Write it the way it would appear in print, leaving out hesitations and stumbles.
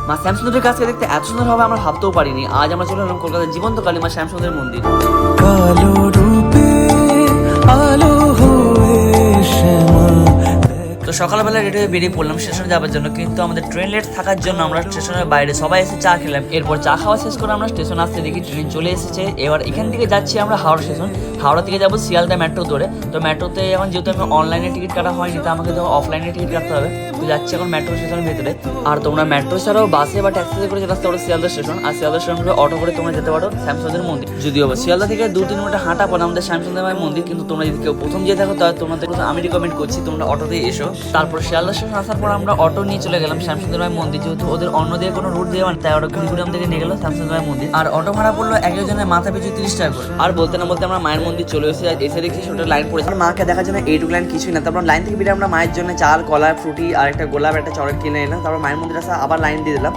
মা শ্যামসুন্দরের কাছে দেখতে এত সুন্দর হবে আমরা ভাবতেও পারিনি। আজ আমরা চলে এলাম কলকাতার জীবন্ত কালী মা শ্যামসুন্দরের মন্দির। কালো রূপে আলো হয়ে শ্যামা। তো সকালবেলা রেডি হয়ে বেরিয়ে পড়লাম স্টেশনে যাওয়ার জন্য, কিন্তু আমাদের ট্রেন লেট থাকার জন্য আমরা স্টেশনের বাইরে সবাই এসে চা খেলাম। এরপর চা খাওয়া শেষ করে আমরা স্টেশন আসতে দেখি ট্রেন চলে এসেছে। এবার এখান থেকে যাচ্ছি আমরা হাওড়া স্টেশন। হাওড়া থেকে যাবো শিয়ালদা মেট্রো ধরে। তো মেট্রোতে এখন যেহেতু আমি অনলাইনে টিকিট কাটা হয়নি, তো আমাকে তো অফলাইনে টিকিট কাটতে হবে। তো যাচ্ছি এখন মেট্রো স্টেশনের ভেতরে। আর তোমরা মেট্রো ছাড়াও বাসে বা ট্যাক্সিতে করে যেতে পারো শিয়ালদা স্টেশন। আর শিয়ালদা স্টেশন করে অটো করে তোমরা যেতে পারো শ্যামসুন্দর মন্দির। যদিও শিয়ালদা থেকে 2-3 মিনিট হাঁটা পড়ে আমাদের শ্যামসুন্দর মায়ের মন্দির, কিন্তু তোমরা যদি কেউ প্রথম যেতে থাকো তাহলে তোমাদের আমি রিকমেন্ড করছি তোমরা অটোতে এসো। তারপর শিয়ালদা স্টেশন আসার পর আমরা অটো নিয়ে চলে গেলাম শ্যামসুন্দর মায়ের মন্দির। যেহেতু ওদের অন্য দিয়ে কোনো রুট দিয়ে তাই ওরা ঘুরে ঘুরে আমাদেরকে নিয়ে গেলো শ্যামসুন্দর মায়ের মন্দির। আর অটো ভাড়া পড়লো একজনের মাথা পিছু 30 টাকা করে। আর বলতে না বলতে আমরা মায়ের মন্দির চলে এসে দেখি ছোট লাইন পড়েছে। মাকে দেখার জন্য এইটুকু লাইন কিছুই না। তারপর লাইন থেকে বেরিয়ে আমরা মায়ের জন্য চাল, কলা, ফ্রুটি আর একটা গোলাপ, একটা চকলেট কিনে এলাম। তারপর মায়ের মন্দির আসা আবার লাইন দিয়ে দিলাম।